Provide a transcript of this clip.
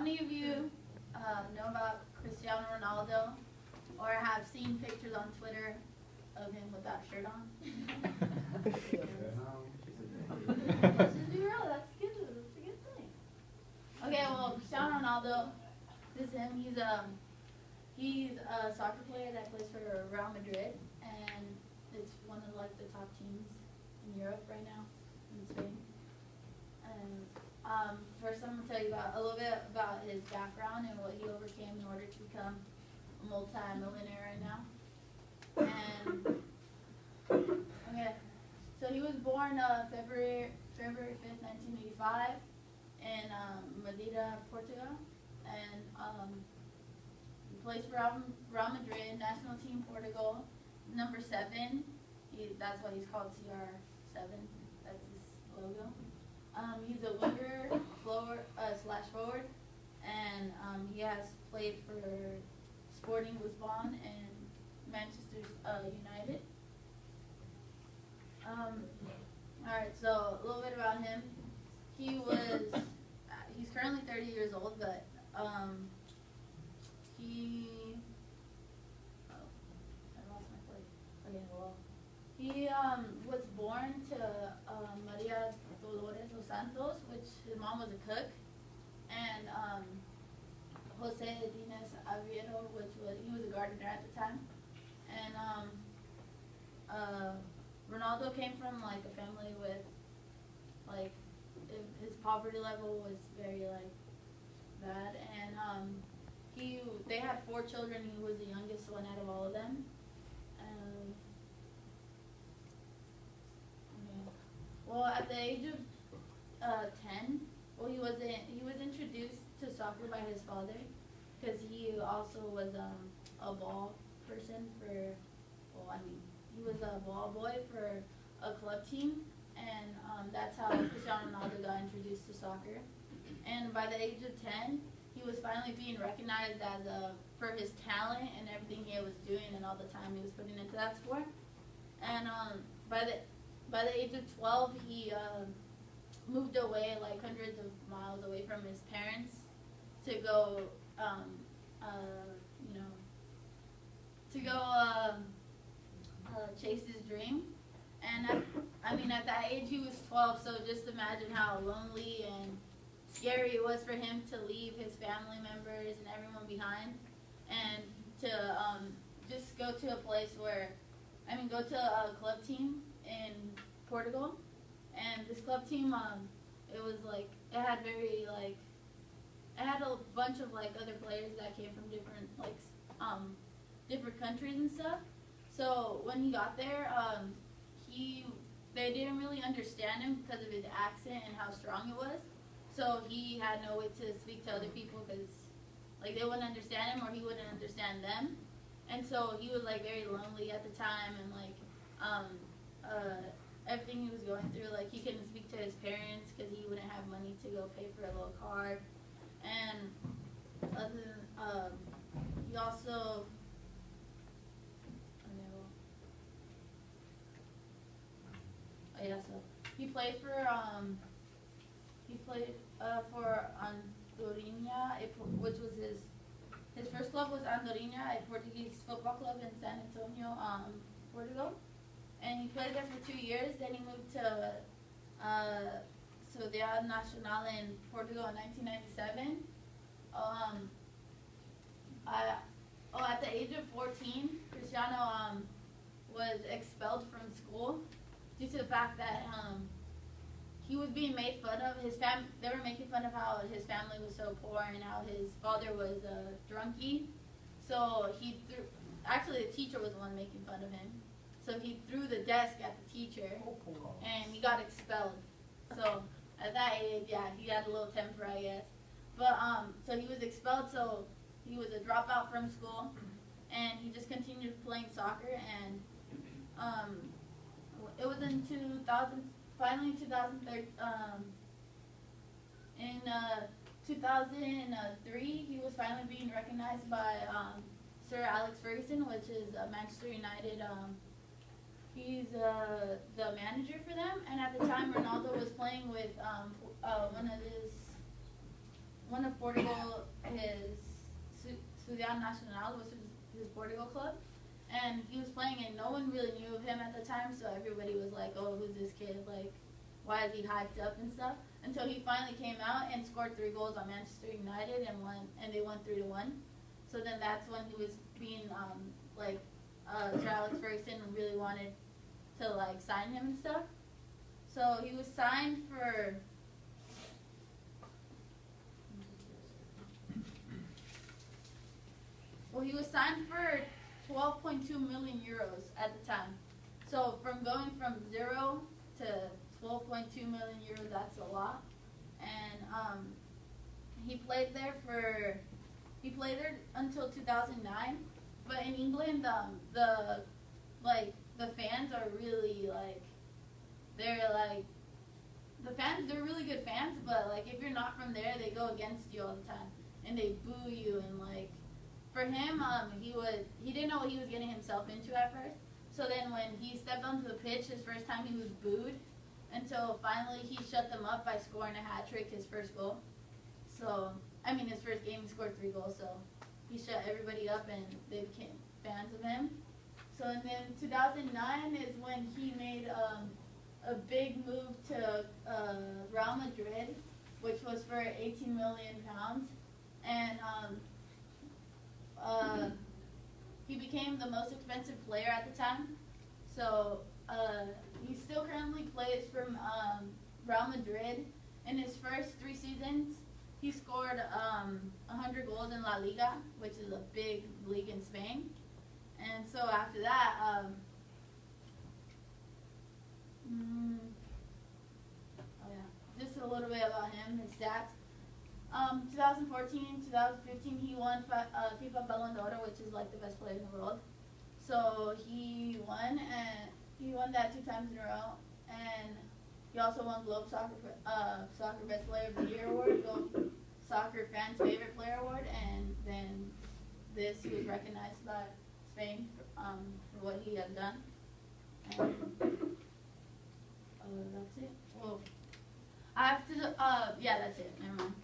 many of you know about Cristiano Ronaldo or have seen pictures on Twitter of him without a shirt on? Let's just be real, that's good. That's a good thing. Okay, well, Cristiano Ronaldo, this is him. He's a soccer player that plays for Real Madrid, and it's one of like the top teams in Europe right now, in Spain. And first, I'm gonna tell you a little bit about his background and what he overcame in order to become a multi-millionaire right now. And okay, so he was born February 5th, 1985, in Madeira, Portugal, and he plays for Real Madrid, national team Portugal, number 7. That's why he's called CR7. That's his logo. He's a winger, slash forward, and he has played for Sporting Lisbon and Manchester United. Alright, so a little bit about him. He's currently 30 years old, but I lost my place. Okay, well, he was born to Maria Dolores dos Santos, which his mom was a cook, and Jose Dines Aveiro, he was a gardener at the time, and Ronaldo came from like a family with like his poverty level was very like bad, and they had 4 children. He was the youngest one out of all of them. Well, at the age of 10, well, he was introduced to soccer by his father, because he also was a ball person he was a ball boy for a club team, and that's how Cristiano Ronaldo got introduced to soccer. And by the age of 10, he was finally being recognized for his talent and everything he was doing and all the time he was putting into that sport. And by the age of 12, he moved away, like hundreds of miles away from his parents, to go, chase his dream. And at that age, he was 12, so just imagine how lonely and scary it was for him to leave his family members and everyone behind, and to just go to a place go to a club team in Portugal. And this club team, it had a bunch of like other players that came from different countries and stuff. So when he got there, they didn't really understand him because of his accent and how strong it was. So he had no way to speak to other people because like they wouldn't understand him or he wouldn't understand them. And so he was like very lonely at the time, and like everything he was going through, like he couldn't speak to his parents because he wouldn't have money to go pay for a little card. And he also so he played for Andorinha, which was his first club was Andorinha, a Portuguese football club in San Antonio, Portugal. And he played there for 2 years. Then he moved to Sociedade Nacional in Portugal in 1997. At the age of 14, Cristiano was expelled from school due to the fact that he was being made fun of. They were making fun of how his family was so poor and how his father was a drunkie. So actually the teacher was the one making fun of him. So he threw the desk at the teacher, and he got expelled. So at that age, yeah, he had a little temper, I guess. But so he was expelled, so he was a dropout from school, and he just continued playing soccer. And it was in 2003, in 2003, he was finally being recognized by Sir Alex Ferguson, which is Manchester United. He's the manager for them, and at the time Ronaldo was playing with one of one of Portugal, his Ciudad Nacional was his Portugal club, and he was playing, and no one really knew of him at the time, so everybody was like, oh, who's this kid? Like, why is he hyped up and stuff? Until he finally came out and scored 3 goals on Manchester United and they won 3-1. So then that's when he was being Sir Alex Ferguson really wanted to like sign him and stuff. So he was signed for he was signed for 12.2 million euros at the time. So from going from 0 to 12.2 million euros, that's a lot. And he played there until 2009. But in England, the fans are really they're really good fans. But like if you're not from there, they go against you all the time and they boo you and like. For him, he didn't know what he was getting himself into at first. So then when he stepped onto the pitch his first time, he was booed until finally he shut them up by scoring a hat trick, his first goal. So, his first game he scored 3 goals, so he shut everybody up and they became fans of him. So and then 2009 is when he made a big move to Real Madrid, which was for 18 million pounds. And he became the most expensive player at the time. So he still currently plays for Real Madrid. In his first 3 seasons, he scored 100 goals in La Liga, which is a big league in Spain. And so after that, just a little bit about him, his stats. 2014, 2015, he won FIFA Ballon d'Or, which is like the best player in the world. So he won that 2 times in a row, and he also won Globe Soccer Best Player of the Year award, Globe Soccer Fans Favorite Player award, and then he was recognized by Spain for what he had done. And that's it. Well, I have to. That's it. Never mind.